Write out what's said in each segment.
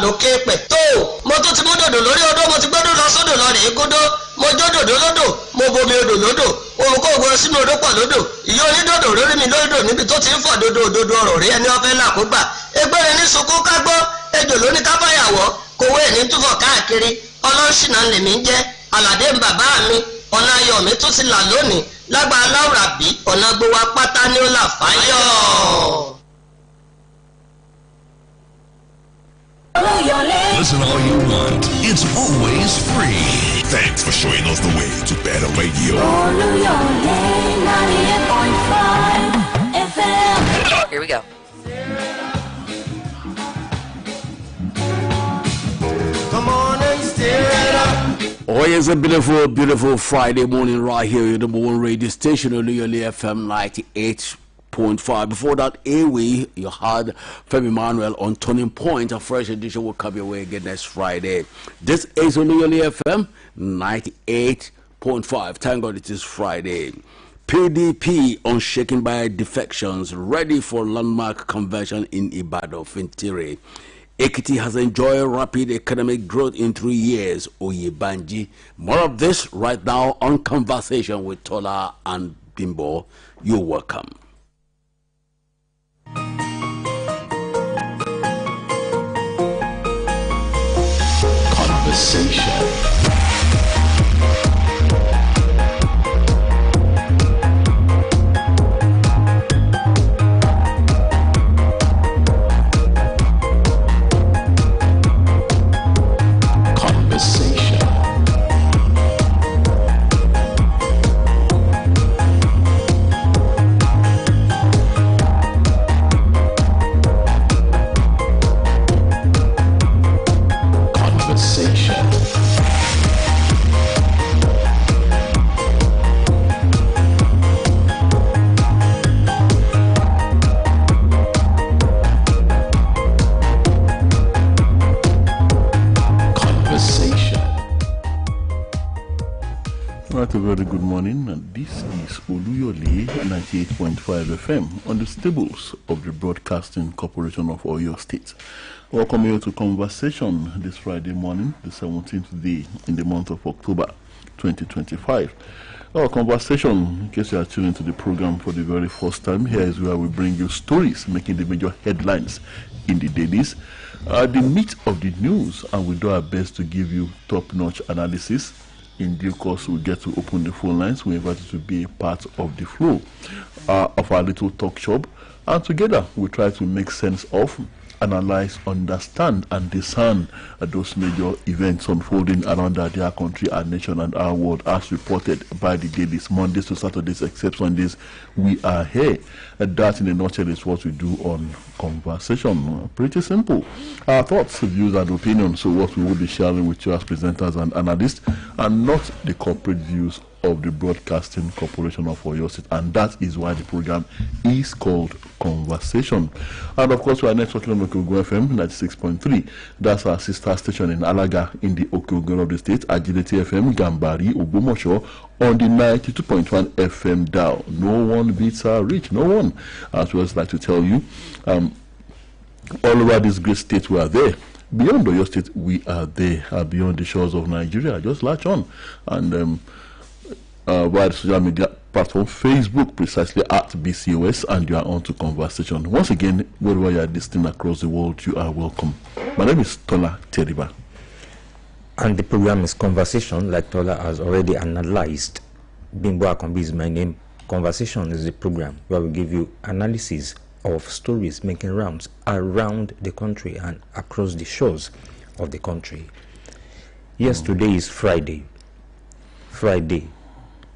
lókè pẹ̀ tó mo tún ti mú dòdò lórí odó mo ti gbọ́dọ̀ lọ sódò lọ rèé kódó mo jó dòdò lódò mo bomi odò lódò òun kò gbọ́ sínú odò pọ̀ lódò ìyá onídòdò lórí mi lódò níbi tó ti ń fọ̀ dòdò òdòdó ọ̀rọ̀ rí ẹni ọ̀fẹ́ là kó gbà egbére ní sunkún kágbọ́ ejò lóní káfáyàwọ́ kòwé ní túfọ̀ káàkiri ọlọ́ṣìnà lèmi ń jẹ́ aládé ń bàbá mi ọ̀nà ayọ̀ mi tún ti là lónìí lágbà aláwùrà bí ọ̀nà gbowó apáta ni ó là fáyọ̀. Listen all you want. It's always free. Thanks for showing us the way to better radio. Oluyole 98.5 FM. Here we go. Come on and stir it up. Oh, it's a beautiful, beautiful Friday morning right here, your number one radio station, Oluyole FM 98.5. Before that, Away, you had Femi Manuel on Turning Point. A fresh edition will come your way again next Friday. This is Oluyole FM 98.5. Thank God it is Friday. PDP unshaken by defections, ready for landmark convention in Ibadan, Fintiri. Ekiti has enjoyed rapid economic growth in 3 years. Oyebanji. More of this right now on Conversation with Tola and Bimbo. You're welcome. Conversation. A very good morning, and this is Oluyole 98.5 FM on the stables of the Broadcasting Corporation of Oyo State. Welcome you to Conversation this Friday morning, the 17th day in the month of October 2025. Our Conversation, in case you are tuning to the program for the very first time, here is where we bring you stories making the major headlines in the dailies, the meat of the news, and we do our best to give you top-notch analysis. In due course, we get to open the phone lines. We invite you to be a part of the flow of our little talk shop. And together, we try to make sense of, analyze, understand, and discern those major events unfolding around our country, our nation, and our world, as reported by the dailies, Mondays to Saturdays, except Sundays. We are here. That, in a nutshell, is what we do on Conversation. Pretty simple. Our thoughts, views, and opinions. So, what we will be sharing with you as presenters and analysts, and not the corporate views of the Broadcasting Corporation of Oyo State, and that is why the program is called Conversation. And of course, we are next working on Okogun FM 96.3. That's our sister station in Alaga in the Okogun of the state. Agility FM, Gambari, Ogbomoso on the 92.1 FM dial. No one beats our reach, no one. As we always like to tell you, all over this great state we are there. Beyond Oyo State, we are there. Beyond the shores of Nigeria, just latch on. And via the social media platform, Facebook, precisely at BCOS, and you are on to Conversation. Once again, wherever you are listening across the world, you are welcome. My name is Tola Teriba. And the program is Conversation, like Tola has already analyzed. Bimbo Akambi is my name. Conversation is the program where we give you analysis of stories making rounds around the country and across the shores of the country. Yes, today is Friday.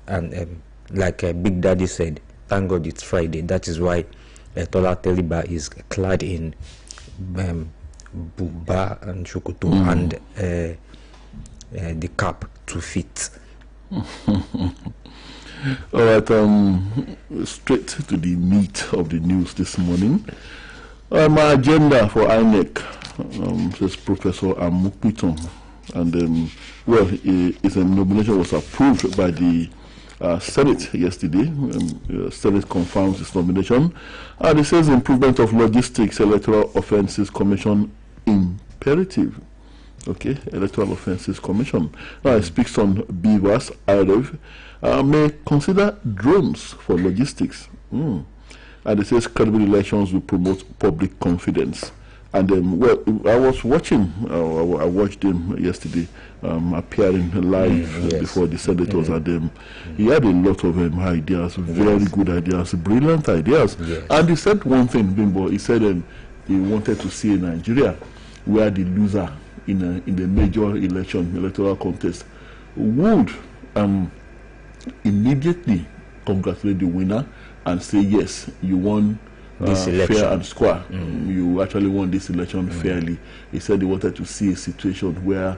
And like Big Daddy said, thank God it's Friday. That is why Tola Teliba is clad in buba and shukutu and the cap to fit. All right, straight to the meat of the news this morning. My agenda for INEC, says Professor Amukpiton. And, his nomination was approved by the Senate yesterday. Senate confirms his nomination. And it says improvement of logistics, electoral offences commission in imperative. Okay, Electoral Offences Commission. Now it speaks on Beavers, IREV, may consider drones for logistics. And it says credible elections will promote public confidence. And well, I was watching, I watched him yesterday appearing live before the senators, and he had a lot of ideas, very good ideas, brilliant ideas. And he said one thing, Bimbo, he said he wanted to see a Nigeria where the loser in the major electoral contest would immediately congratulate the winner and say, yes, you won this fair and square. You actually won this election fairly. He said he wanted to see a situation where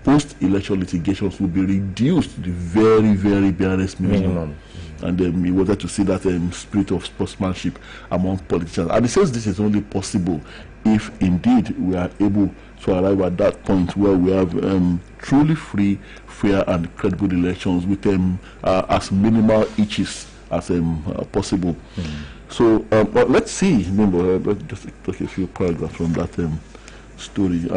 post-election litigations will be reduced to the very, very barest minimum. And he wanted to see that spirit of sportsmanship among politicians. And he says this is only possible if indeed we are able to arrive at that point where we have truly free, fair and credible elections with as minimal itches as possible. So let's see. Remember, let's just take a few paragraphs from that story.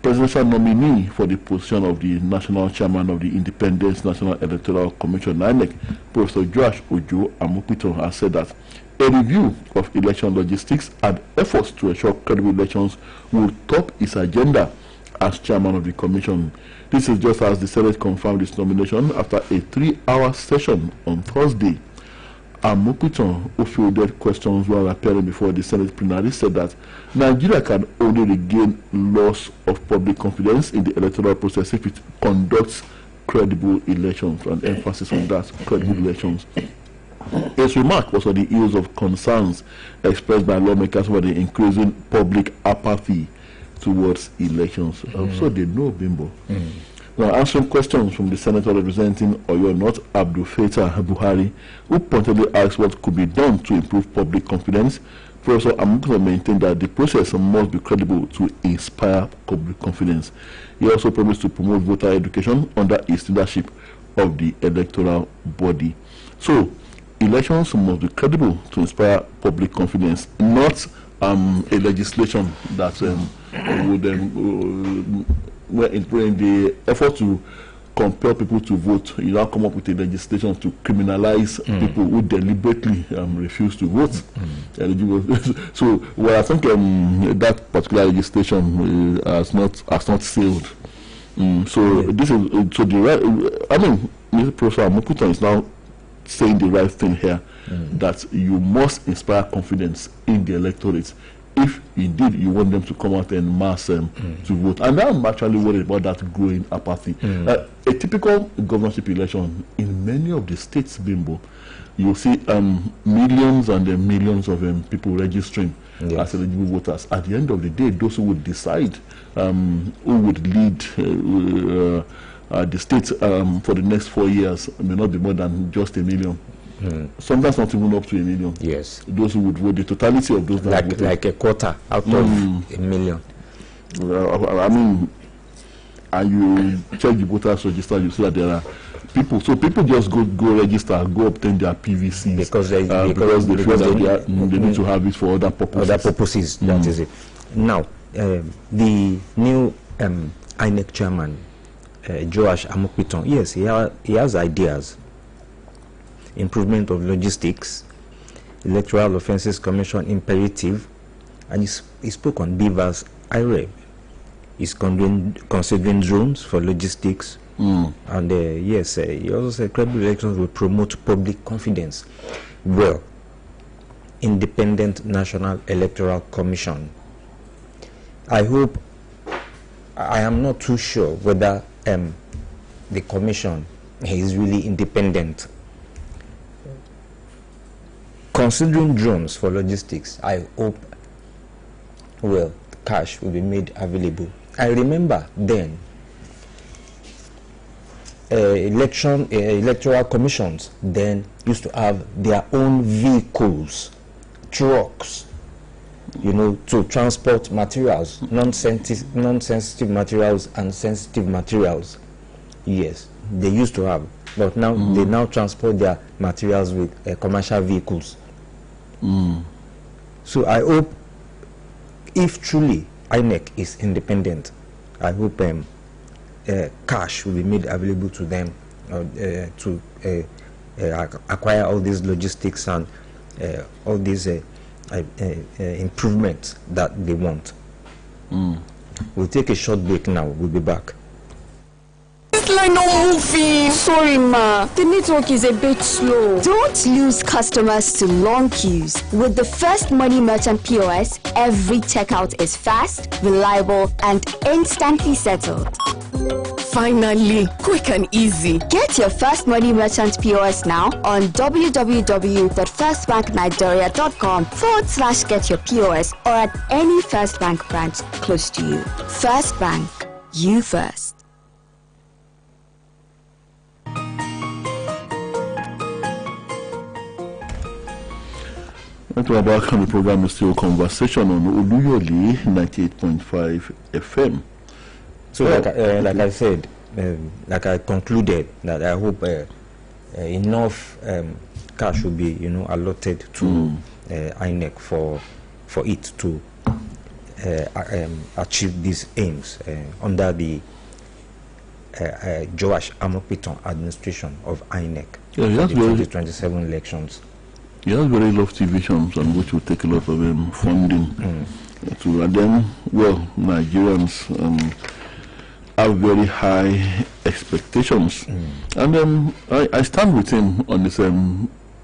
Presidential nominee for the position of the national chairman of the Independent National Electoral Commission, INEC, Professor Joash Ojo Amukito, has said that a review of election logistics and efforts to ensure credible elections will top its agenda as chairman of the commission. This is just as the Senate confirmed its nomination after a 3-hour session on Thursday. Amukito, who fielded questions while appearing before the Senate plenary, said that Nigeria can only regain loss of public confidence in the electoral process if it conducts credible elections, and emphasis on that, credible elections. His remark was on the heels of concerns expressed by lawmakers over the increasing public apathy towards elections. So they know, Bimbo. Now, answering questions from the senator representing Oyo North, Abdul Fattah Buhari, who pointedly asked what could be done to improve public confidence, Professor Amukito maintained that the process must be credible to inspire public confidence. He also promised to promote voter education under his leadership of the electoral body. So, elections must be credible to inspire public confidence, not a legislation that would in the effort to compel people to vote, you now come up with a legislation to criminalize people who deliberately refuse to vote. So, well, I think that particular legislation has not sailed. So this is the right. I mean, Mr. Professor Mukutan is now saying the right thing here, that you must inspire confidence in the electorate if indeed you want them to come out en mass to vote. And I'm actually worried about that growing apathy. A typical governorship election in many of the states, Bimbo, you'll see millions and millions of people registering as eligible voters. At the end of the day, those who would decide who would lead the state for the next 4 years may not be more than just 1 million. Sometimes not even up to 1 million. Yes. Those who would vote, the totality of those that like a quarter out of 1 million. I mean, and you check the voters register, you see that there are people. So people just go register, go obtain their PVCs because they feel that they need to have it for other purposes. That is it. Now, the new INEC chairman, Joash Amukito, yes, he has ideas. Improvement of logistics, Electoral Offences Commission imperative, and he spoke on Beavers IREV. He's considering drones for logistics, and yes, he also said credible elections will promote public confidence. Well, Independent National Electoral Commission. I am not too sure whether the commission is really independent. Considering drones for logistics, I hope, well, cash will be made available. I remember then, electoral commissions then used to have their own vehicles, trucks, to transport materials, non-sensitive materials and sensitive materials. Yes, they used to have, but now they now transport their materials with commercial vehicles. So I hope if truly INEC is independent, I hope cash will be made available to them to acquire all these logistics and all these improvements that they want. We'll take a short break now. We'll be back. This line not moving. Sorry, ma. The network is a bit slow. Don't lose customers to long queues. With the First Money Merchant POS, every checkout is fast, reliable, and instantly settled. Finally, quick and easy. Get your First Money Merchant POS now on www.firstbanknigeria.com/get-your-POS or at any First Bank branch close to you. First Bank, you first. We're back on the program is still conversation on Oluyole 98.5 FM. So, like I said, like I concluded that I hope enough cash will be, allotted to INEC for it to achieve these aims under the Joash Amopiton administration of INEC. Yeah, the 2027 elections. He has very lofty visions and which will take a lot of funding to, and then, well, Nigerians have very high expectations, and I stand with him on this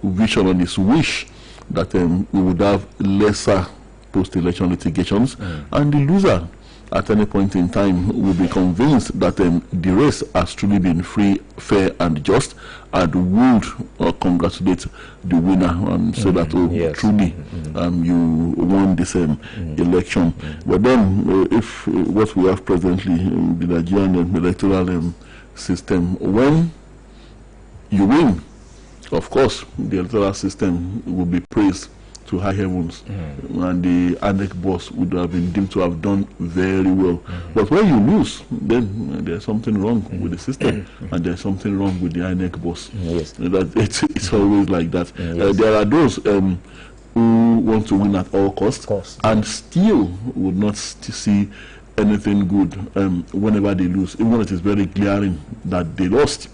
vision, on this wish that we would have lesser post-election litigations, and the loser at any point in time will be convinced that the race has truly been free, fair, and just, and would congratulate the winner and say that, truly, you won this election. But then, if what we have presently, the Nigerian electoral system, when you win, of course, the electoral system will be praised to high heavens, and the INEC boss would have been deemed to have done very well. But when you lose, then there's something wrong with the system, and there's something wrong with the INEC boss. Yes. It's always like that. There are those who want to win at all costs, and still would not see anything good whenever they lose, even when it is very glaring that they lost.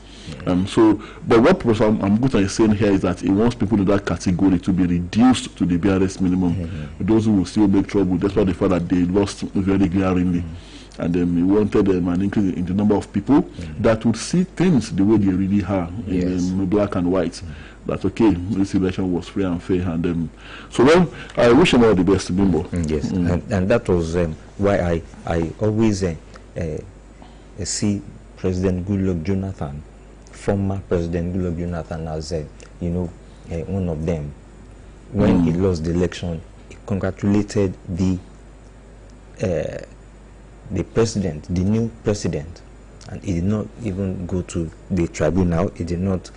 But what Professor Amguta is saying here is that he wants people in that category to be reduced to the barest minimum. Those who will still make trouble, despite the fact that they lost very glaringly. And he wanted an increase in the number of people that would see things the way they really are, in black and white. That, okay, this election was free and fair. And I wish him all the best, Bimbo. Yes, and that was why I always see President Goodluck Jonathan, former President Goodluck Jonathan, as one of them. When he lost the election, he congratulated the president, the new president, and he did not even go to the tribunal. He did not,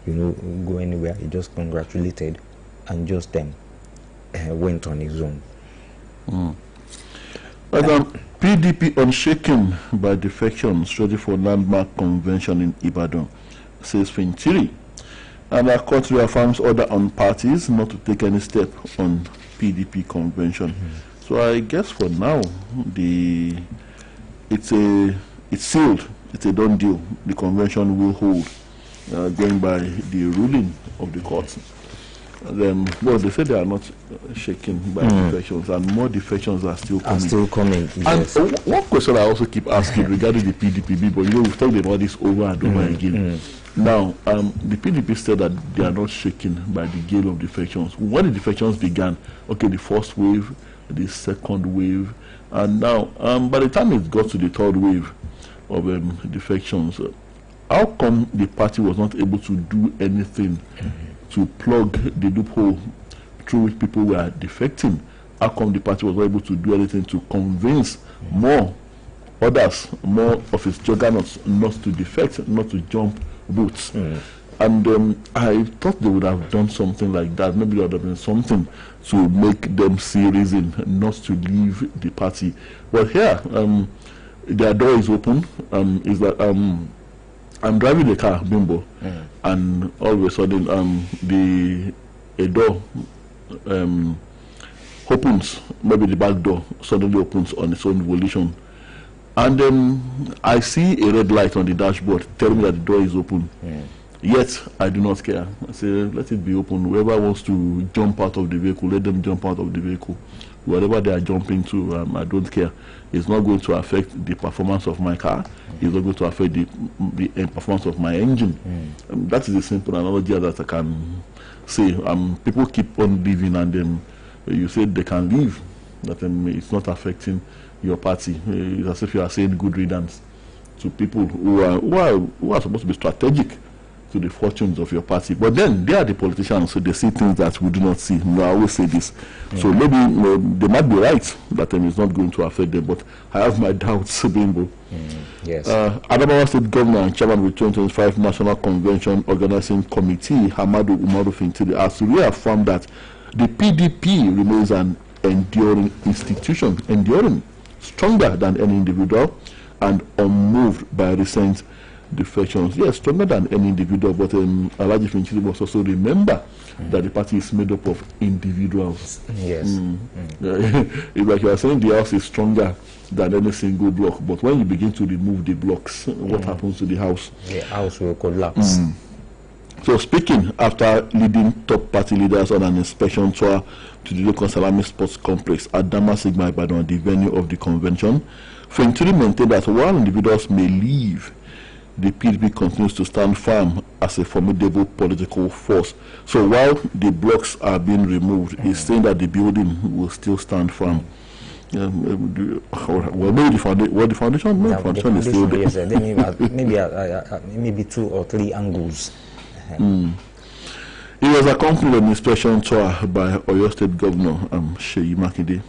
go anywhere. He just congratulated and just went on his own. PDP unshaken by defections ready for landmark convention in Ibadan, says Fintiri. And our court reaffirms order on parties not to take any step on PDP convention. So I guess for now, it's sealed. It's a done deal. The convention will hold, going by the ruling of the court. Well, they say they are not shaken by defections, and more defections are still coming. Yes. And one question I also keep asking regarding the PDP, but we've talked about this over and over again. Now, the PDP said that they are not shaken by the gale of defections. When the defections began, okay, the first wave, the second wave, and now, by the time it got to the third wave of defections, how come the party was not able to do anything to plug the loophole through which people were defecting? How come the party was not able to do anything to convince more others, more of its juggernauts, not to defect, not to jump boots? And I thought they would have done something like that. Maybe there would have been something to make them see reason not to leave the party. But here, their door is open. Is that I'm driving the car, Bimbo, and all of a sudden, a door opens, maybe the back door suddenly opens on its own volition, and then I see a red light on the dashboard telling me that the door is open. Yet I do not care. I say, let it be open. Whoever wants to jump out of the vehicle, let them jump out of the vehicle. Whatever they are jumping to, I don't care. It's not going to affect the performance of my car. It's not going to affect the performance of my engine. That is a simple analogy that I can say. People keep on living, and then you say they can leave. That it's not affecting your party. It's as if you are saying good riddance to people who are supposed to be strategic to the fortunes of your party. But then they are the politicians, so they see things that we do not see. I always say this. So maybe they might be right that it's not going to affect them, but I have my doubts, Bimbo. Yes. Adamawa State Governor and Chairman of the 2025 National Convention Organizing Committee, Hamadu Umaru Fintiri, has reaffirmed that the PDP remains an enduring institution, stronger than any individual and unmoved by recent defections. Yes, stronger than any individual, but Alhaji Fintiri must also remember that the party is made up of individuals. Yes. It's like you are saying the house is stronger than any single block, but when you begin to remove the blocks, what happens to the house? The house will collapse. So speaking after leading top party leaders on an inspection tour to the local Salami Sports Complex at Damasigma Ibadan, the venue of the convention, Fintiri maintained that while individuals may leave, the PDP continues to stand firm as a formidable political force. So while the blocks are being removed, he's saying that the building will still stand firm. Well, maybe the foundation, no, foundation is still there. Yes, maybe 2 or 3 angles. He was accompanied on an inspection tour by Oyo State Governor Seyi Makinde.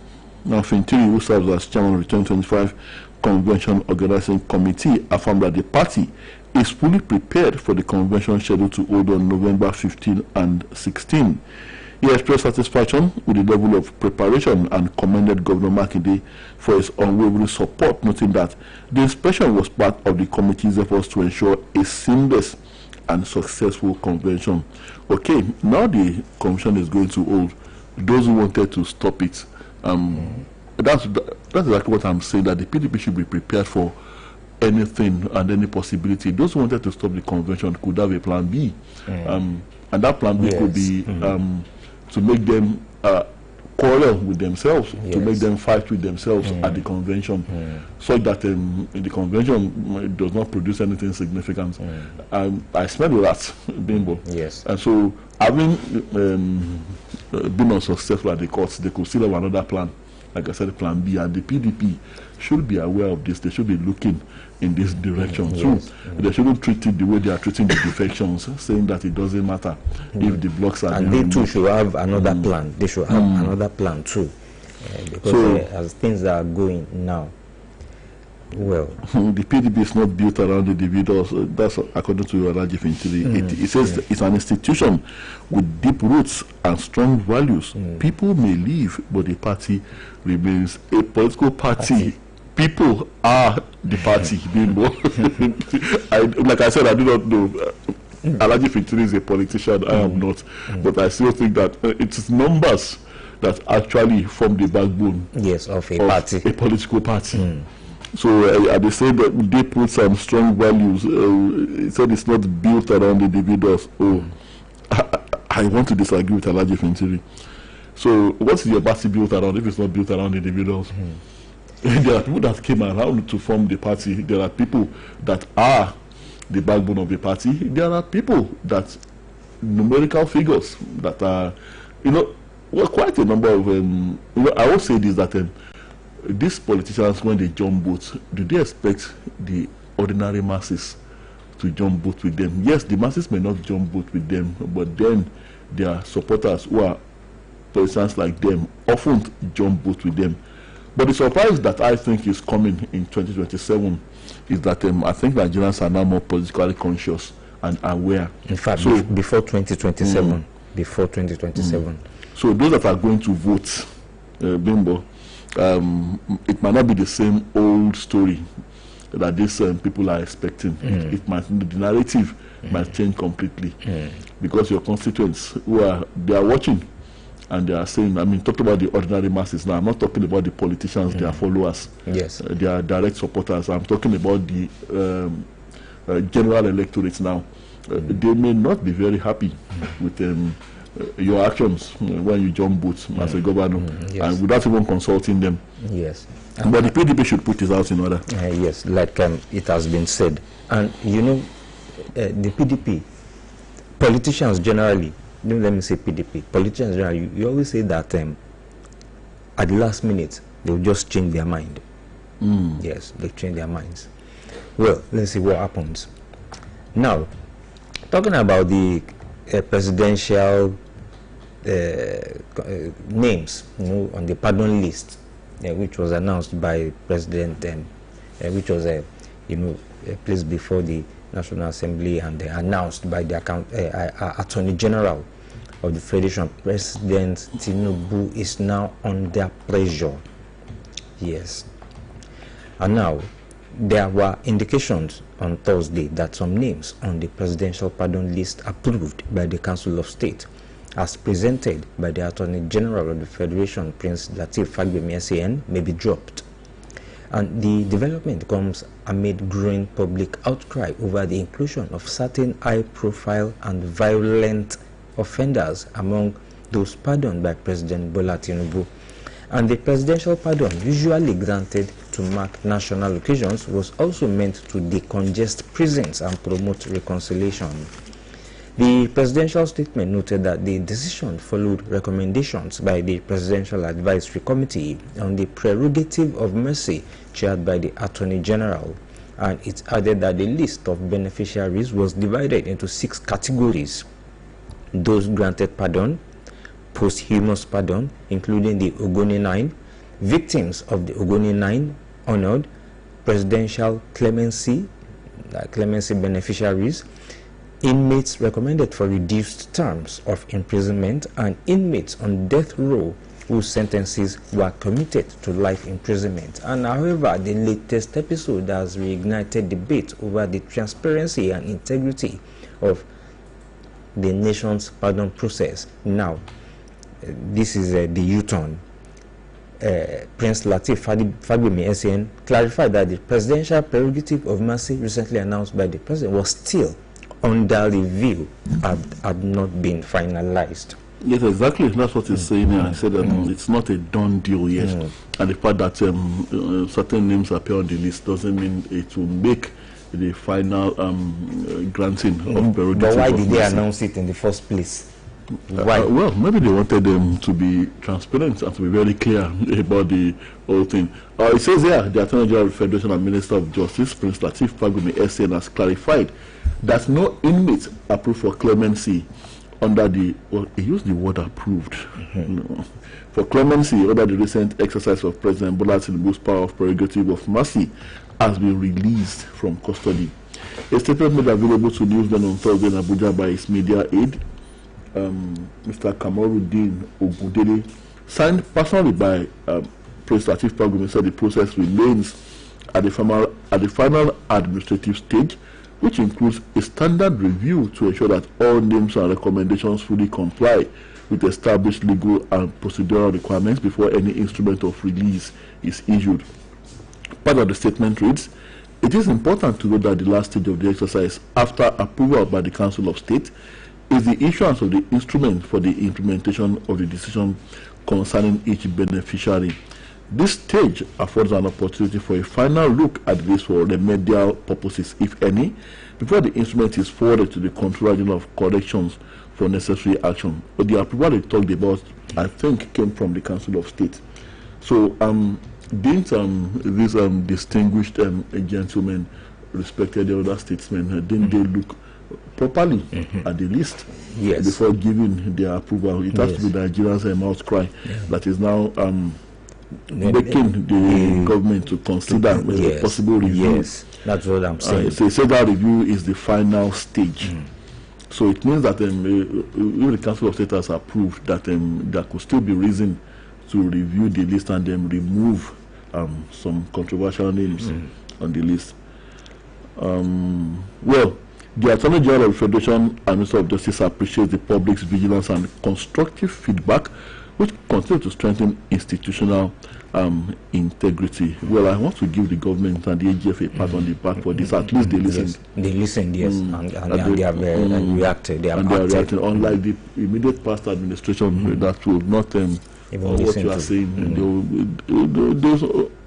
Now, Fintiri, who serves as chairman of the 2025 Convention Organizing Committee, affirmed that the party is fully prepared for the convention scheduled to hold on November 15 and 16. He expressed satisfaction with the level of preparation and commended Governor Makinde for his unwavering support, noting that the inspection was part of the committee's efforts to ensure a seamless and successful convention. Okay, now the convention is going to hold. Those who wanted to stop it, that's exactly what I'm saying, that the PDP should be prepared for anything and any possibility. Those who wanted to stop the convention could have a plan B, and that plan B could be to make them quarrel with themselves, to make them fight with themselves at the convention, so that the convention does not produce anything significant. I smell that, Bimbo. Yes. And so, having been unsuccessful at the courts, they could still have another plan. Like I said, plan B, and the PDP should be aware of this. They should be looking in this direction too. They shouldn't treat it the way they are treating the defections, saying that it doesn't matter if the blocks are. And they too should have another plan. They should have another plan too, because as things are going now, well, the PDP is not built around individuals. That's according to Alhaji Fintiri. It says it's an institution with deep roots and strong values. People may leave, but the party remains a political party. People are the party. Like I said, I do not know. Alhaji Fintiri is a politician. I am not, but I still think that it's numbers that actually form the backbone. Yes, of a party, a political party. So they say that they put some strong values. It said it's not built around individuals. I want to disagree with Alhaji Fintiri. So what is your party built around if it's not built around individuals? There are people that came around to form the party. There are people that are the backbone of the party. There are people that numerical figures that are, quite a number of. I will say this, that these politicians, when they jump boats, do they expect the ordinary masses to jump boat with them? Yes, the masses may not jump boat with them, but then their supporters, who are politicians like them, often jump boat with them. But the surprise that I think is coming in 2027 is that I think Nigerians are now more politically conscious and aware. In fact, before 2027, before 2027. So those that are going to vote, Bimbo, it might not be the same old story that these people are expecting. It might, the narrative might change completely, because your constituents they are watching, and they are saying, I mean, talk about the ordinary masses now. I'm not talking about the politicians, their followers, their direct supporters. I'm talking about the general electorate now. They may not be very happy with your actions when you jump boots as a governor, and without even consulting them. Yes. But the PDP should put his house in order. Yes, like it has been said. And you know, the PDP, politicians generally, let me say PDP, politicians generally, you always say that at the last minute, they'll just change their mind. Yes, they change their minds. Well, let's see what happens. Now, talking about the presidential names, on the pardon list, which was announced by President, which was placed before the National Assembly and announced by the Attorney General of the Federation. President Tinubu is now under pressure. Yes. And now, there were indications on Thursday that some names on the presidential pardon list approved by the Council of State, as presented by the Attorney General of the Federation, Prince Lateef Fagbemi, may be dropped. And the development comes amid growing public outcry over the inclusion of certain high-profile and violent offenders among those pardoned by President Bola Tinubu. And the presidential pardon, usually granted to mark national occasions, was also meant to decongest prisons and promote reconciliation. The presidential statement noted that the decision followed recommendations by the Presidential Advisory Committee on the Prerogative of Mercy chaired by the Attorney General, and it added that the list of beneficiaries was divided into 6 categories: those granted pardon, posthumous pardon, including the Ogoni 9, victims of the Ogoni 9 honored, presidential clemency beneficiaries, inmates recommended for reduced terms of imprisonment, and inmates on death row whose sentences were commuted to life imprisonment. And however, the latest episode has reignited debate over the transparency and integrity of the nation's pardon process. Now, this is the U-turn. Prince Lateef Fagbemi SN clarified that the presidential prerogative of mercy recently announced by the president was still under review, had not been finalized. Yes, exactly. That's what he's saying here. I said it's not a done deal yet. And the fact that certain names appear on the list doesn't mean it will make the final granting of prerogative. But why did they announce it in the first place? Why? Well, maybe they wanted them to be transparent and to be very clear about the whole thing. It says here, the Attorney General of the Federation and Minister of Justice, Prince Lateef Fagbemi SN, has clarified that no inmates approved for clemency under the, well, he used the word approved, for clemency under the recent exercise of President Bola Tinubu's power of prerogative of mercy has been released from custody. A statement made available to newsmen on Thursday in Abuja by his media aide, Mr. Kamarudin Ogundele, signed personally by Prince Lateef Fagbemi, said the process remains at the final administrative stage, which includes a standard review to ensure that all names and recommendations fully comply with established legal and procedural requirements before any instrument of release is issued. Part of the statement reads, "It is important to note that the last stage of the exercise, after approval by the Council of State, is the issuance of the instrument for the implementation of the decision concerning each beneficiary. This stage affords an opportunity for a final look at this for remedial purposes, if any, before the instrument is forwarded to the Controller General of Corrections for necessary action." But the approval they talked about, I think, came from the Council of State. So, didn't these distinguished gentlemen, respected the other statesmen, didn't they look properly at the list before giving their approval? It has to be Nigerians' outcry that is now making the government to consider a possible review. Yes, that's what I'm saying. So that review is the final stage. So it means that if the Council of State has approved that there could still be reason to review the list and then remove some controversial names on the list. Well, the Attorney General of the Federation and Minister of Justice appreciates the public's vigilance and constructive feedback which continue to strengthen institutional integrity. Well, I want to give the government and the AGF a pat on the back for this. At least they listened. Yes, they listened, yes, and they have reacted. They have reacted, unlike the immediate past administration that will not what you are saying.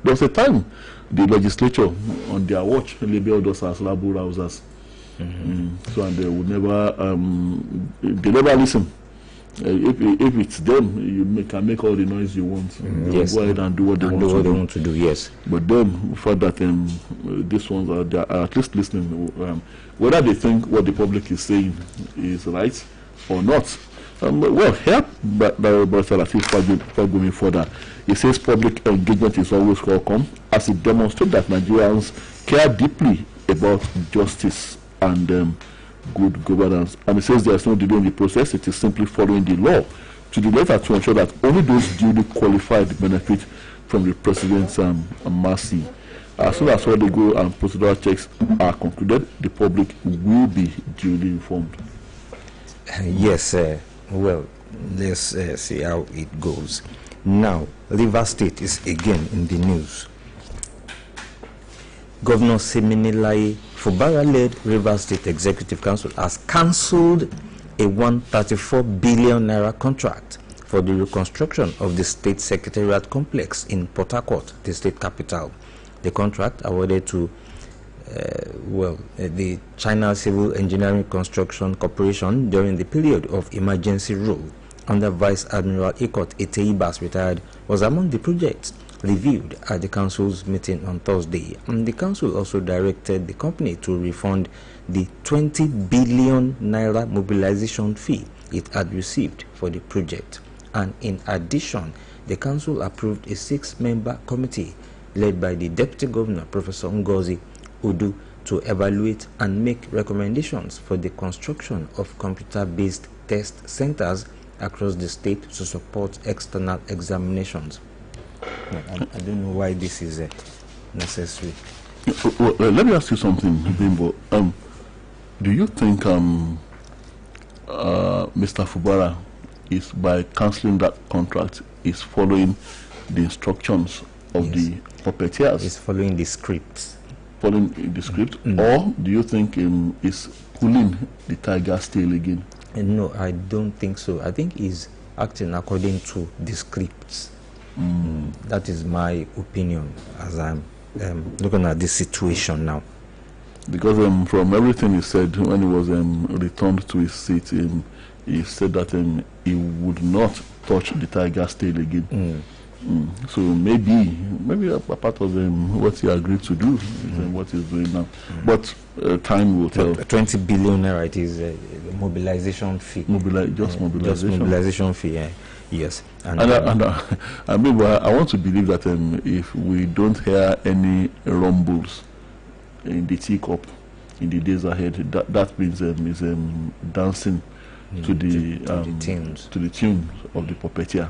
There was a time the legislature on their watch labeled us as rabble rousers. So, and they would never, they never listen. If it's them, you can make all the noise you want. Yes. Go ahead and do what they want to do. Yes. But them, for that, these ones are at least listening. Whether they think what the public is saying is right or not. Well, here, but for going further, it says public engagement is always welcome, as it demonstrates that Nigerians care deeply about justice and good governance. And it says there is no delay in the process, it is simply following the law to the letter to ensure that only those duly qualified benefit from the president's mercy. As soon as all the go and procedural checks are concluded, the public will be duly informed. Yes, well, let's see how it goes. Now, Rivers State is again in the news. Governor Siminalayi Fubara-led Rivers State Executive Council has cancelled a 134 billion naira contract for the reconstruction of the State Secretariat complex in Port Harcourt, the state capital. The contract awarded to the China Civil Engineering Construction Corporation during the period of emergency rule under Vice Admiral Ikot Eteibas retired was among the projects reviewed at the council's meeting on Thursday, and the council also directed the company to refund the 20 billion naira mobilization fee it had received for the project. And in addition, the council approved a 6-member committee led by the Deputy Governor, Professor Ngozi Udu, to evaluate and make recommendations for the construction of computer-based test centers across the state to support external examinations. I don't know why this is necessary. Well, let me ask you something, Bimbo. Do you think Mr. Fubara is, by cancelling that contract, is following the instructions of the puppeteers? Is following the script. Following the script? Or do you think is pulling the tiger's tail again? No, I don't think so. I think he's acting according to the scripts. That is my opinion as I'm looking at this situation now. Because from everything he said when he was returned to his seat, he said that he would not touch the tiger's tail again. So maybe a part of what he agreed to do is what he's doing now. But time will tell. 20 billion naira, it is a mobilization fee. Just mobilization fee. Yes. I mean, I want to believe that if we don't hear any rumbles in the teacup in the days ahead, that means is dancing to the tune of the puppeteer.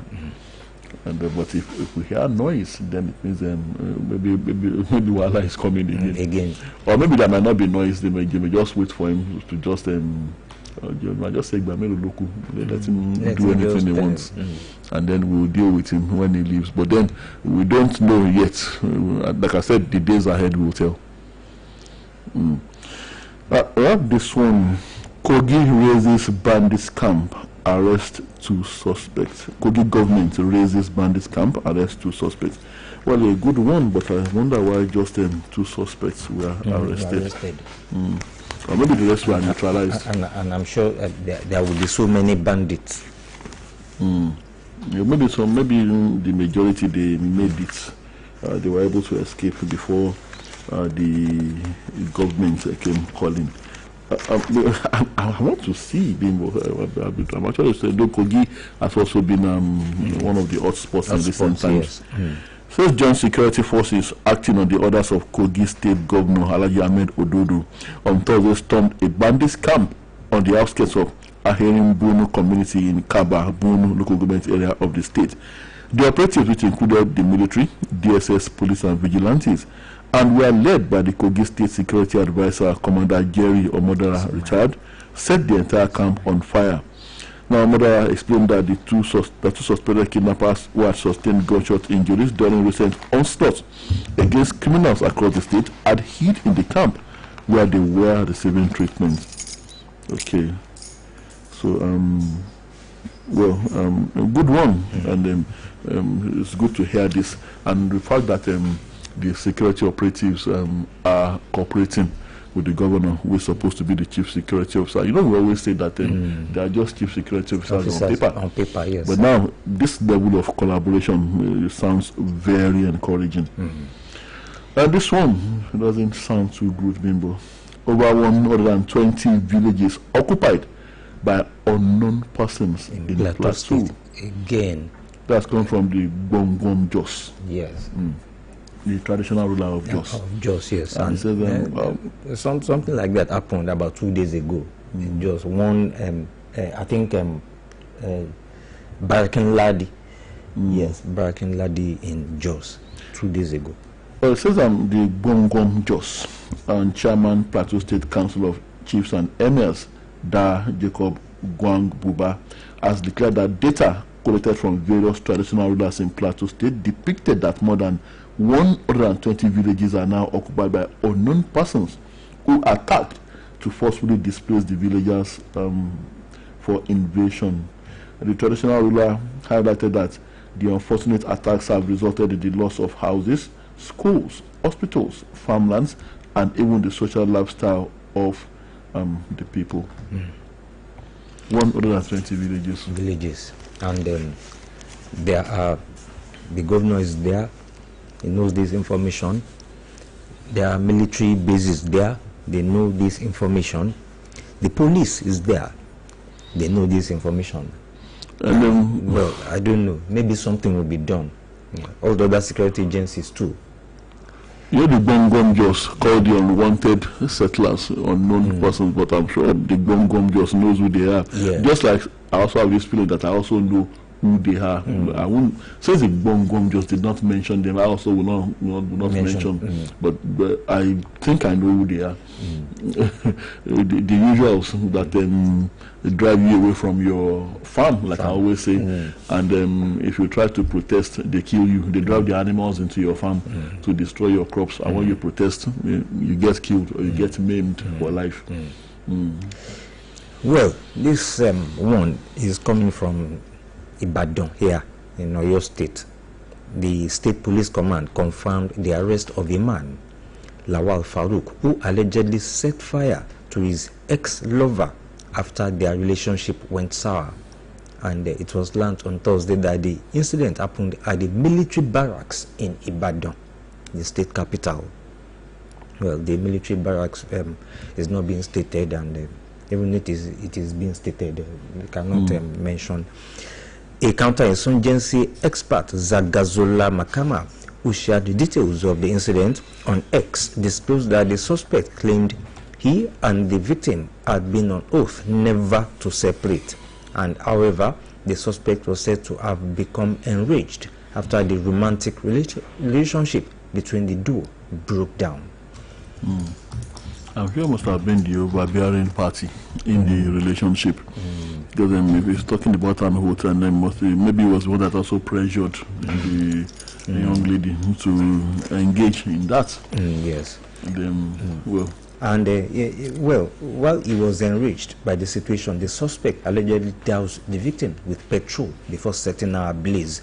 But if we hear noise, then it means maybe Wala is coming again. Or maybe there might not be noise. They may just wait for him to just say let him do anything he wants, and then we'll deal with him when he leaves. But then we don't know yet. Like I said, the days ahead will tell. This one, Kogi raises bandits camp, arrest 2 suspects. Kogi government raises bandits camp, arrest 2 suspects. Well, a good one, but I wonder why just 2 suspects were arrested. Or maybe the rest were neutralized. And I'm sure there will be so many bandits. Maybe the majority, they made it. They were able to escape before the government came calling. I want to see Bimbo. I'm actually saying Kogi has also been one of the hotspots in recent times. So joint security forces acting on the orders of Kogi State Governor Alhaji Ahmed Ododo on Thursday stormed a bandits camp on the outskirts of Aherin Bunu community in Kaba, Bunu local government area of the state. The operatives, which included the military, DSS, police and vigilantes, and were led by the Kogi State Security Advisor, Commander Jerry Omodara, retired, set the entire camp on fire. Now, mother explained that the two suspected kidnappers who had sustained gunshot injuries during recent onslaughts against criminals across the state had hid in the camp where they were receiving treatment. Okay, so a good one, and it's good to hear this, and the fact that the security operatives are cooperating with the governor, who is supposed to be the chief security officer. You know, we always say that they are just chief security officers on paper. On paper, yes. But now, this level of collaboration sounds very encouraging. And this one doesn't sound too good, Bimbo. Over 120 villages occupied by unknown persons in Plateau. Again. That's come from the Gbom Jos. Yes. The traditional ruler of Jos. Of Jos, yes. And something like that happened about 2 days ago. Just one, I think, Barakin Ladi. Yes, Barakin Ladi in Jos 2 days ago. Well, it says the Gbom Jos and Chairman Plateau State Council of Chiefs and Emirs, Da Jacob Gwang Buba, has declared that data collected from various traditional rulers in Plateau State depicted that more than 120 villages are now occupied by unknown persons who attacked to forcefully displace the villagers for invasion. The traditional ruler highlighted that the unfortunate attacks have resulted in the loss of houses, schools, hospitals, farmlands, and even the social lifestyle of the people. 120 villages. And there are, the governor is there. He knows this information. There are military bases there. They know this information. The police is there. They know this information. And well, I don't know. Maybe something will be done. All the other security agencies too. The Gbom Jos called the unwanted settlers unknown persons, but I'm sure the Gbom Jos knows who they are. Yeah. Just like I also have this feeling that I also know who they are. I won't, since the Gbom Jos did not mention them, I also will not mention. But I think I know who they are. The usuals that drive you away from your farm, like I always say, and if you try to protest, they kill you. They drive the animals into your farm to destroy your crops, and when you protest, you get killed or you get maimed for life. Well, this one is coming from Ibadan here in Oyo State. The State Police Command confirmed the arrest of a man, Lawal Farouk, who allegedly set fire to his ex-lover after their relationship went sour. And it was learned on Thursday that the incident happened at the military barracks in Ibadan, the state capital. Well, the military barracks is not being stated, and even it is being stated, we cannot mention. A counterinsurgency expert, Zagazola Makama, who shared the details of the incident on X, disclosed that the suspect claimed he and the victim had been on oath never to separate, and however, the suspect was said to have become enraged after the romantic relationship between the duo broke down. I'm sure it must have been the overbearing party in the relationship. Because if he's talking about an oath, and then maybe it was one that also pressured the young lady to engage in that. Yes. And then, well, while he was enraged by the situation, the suspect allegedly doused the victim with petrol before setting her ablaze.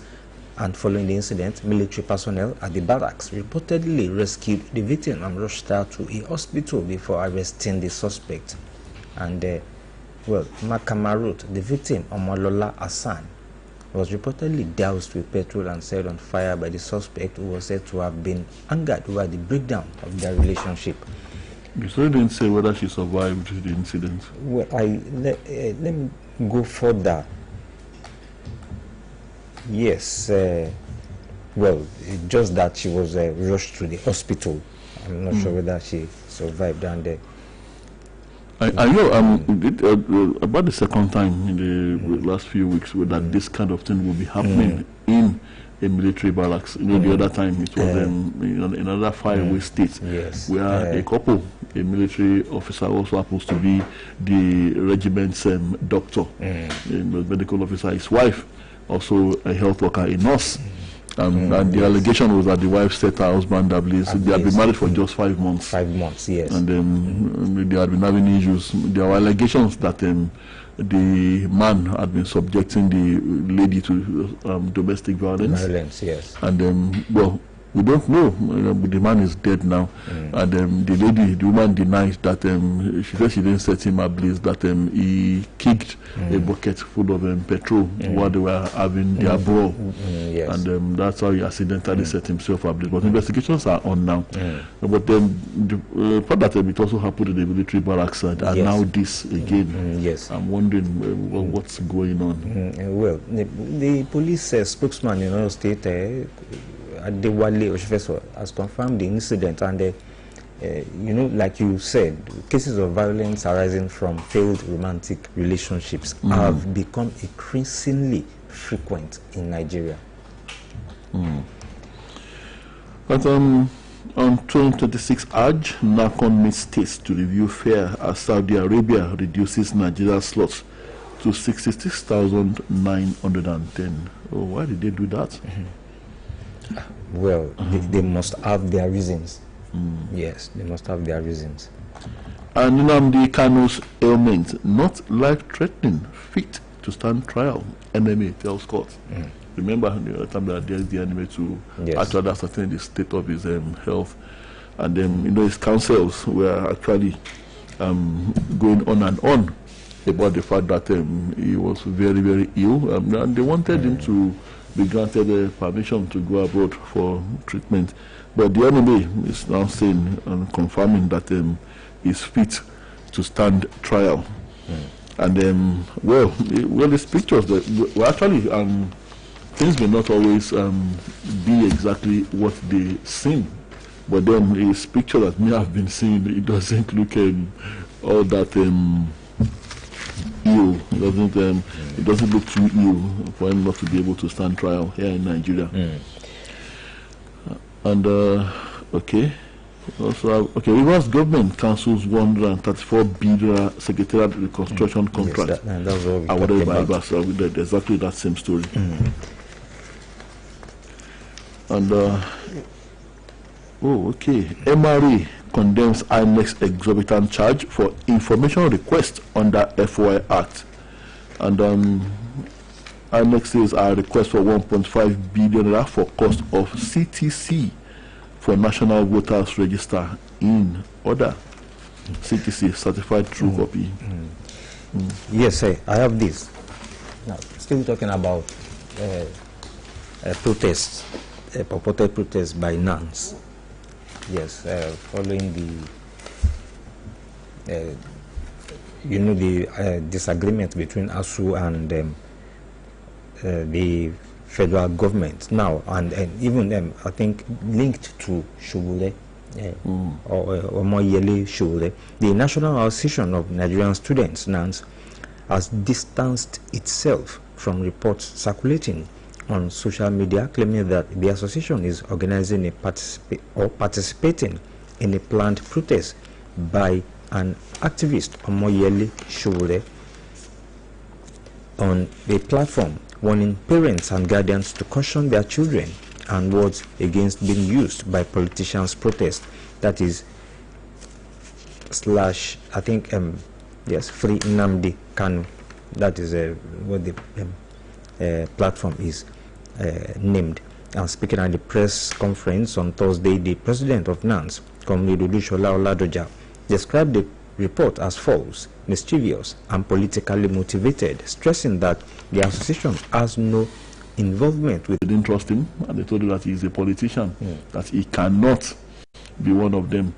And following the incident, military personnel at the barracks reportedly rescued the victim and rushed her to a hospital before arresting the suspect. And, well, Makama wrote, the victim, Omolola Hassan, was reportedly doused with petrol and set on fire by the suspect, who was said to have been angered over the breakdown of their relationship. You still didn't say whether she survived the incident. Well, let me go further. Yes, well, just that she was rushed to the hospital. I'm not sure whether she survived. And I know about the second time in the last few weeks that this kind of thing will be happening in a military barracks. You know, the other time it was in another faraway state, yes, where a couple a military officer, also happens to be the regiment's doctor, the medical officer. His wife, also a health worker, a nurse. And the allegation was that the wife set her husband ablaze. They had been married for just 5 months. 5 months, yes. And they had been having issues. There were allegations that the man had been subjecting the lady to domestic violence. Yes. And well, we don't know. The man is dead now. And the woman denies that she said she didn't set him ablaze, that he kicked a bucket full of petrol while they were having their brawl. Yes. And that's how he accidentally set himself ablaze. But investigations are on now. But then the part that it also happened in the military barracks and now this again. Yes. I'm wondering what's going on. Well, the police spokesman in Oyo State, Adewale Oshifeso, has confirmed the incident, and like you said, cases of violence arising from failed romantic relationships have become increasingly frequent in Nigeria. But on 2026 Hajj, NACON meets states to review fare as Saudi Arabia reduces Nigeria's slots to 66,910. Oh, why did they do that? Well, they must have their reasons. Yes, they must have their reasons. And Nnamdi Kanu's ailment, not life-threatening, fit to stand trial, NMA tells court. Remember the time that there's the NMA to actually ascertain the state of his health. And then, his counsels were actually going on and on about the fact that he was very, very ill. And they wanted him to be granted permission to go abroad for treatment. But the enemy is now saying and confirming that he's fit to stand trial. And these pictures that were actually things may not always be exactly what they seem. But then his picture that may have been seen, it doesn't look all that ill. It doesn't look too ill for him not to be able to stand trial here in Nigeria. And Rivers government cancels 134 billion secretariat reconstruction contract awarded by Abbas. Exactly that same story. And MRA condemns INEC's exorbitant charge for information request under FOI Act. And INEC says our request for 1.5 billion for cost of CTC for National Voters Register in order. CTC, certified true copy. Yes, I have this. Now, still talking about protests, purported protests by nuns. Yes, following the disagreement between ASU and the federal government now, and even I think linked to Shule or Oluyole Shule, the National Association of Nigerian Students (NANS) has distanced itself from reports circulating on social media claiming that the association is organizing participating in a planned protest by an activist, Oluyole Shule, on a platform warning parents and guardians to caution their children and words against being used by politicians' protest. That is / I think free Nnamdi Kanu. That is what the platform is named. And speaking at the press conference on Thursday, the president of NANS, Comrade Oluyole, described the report as false, mischievous, and politically motivated, stressing that the association has no involvement with. They didn't trust him, and they told him that he's a politician, that he cannot be one of them.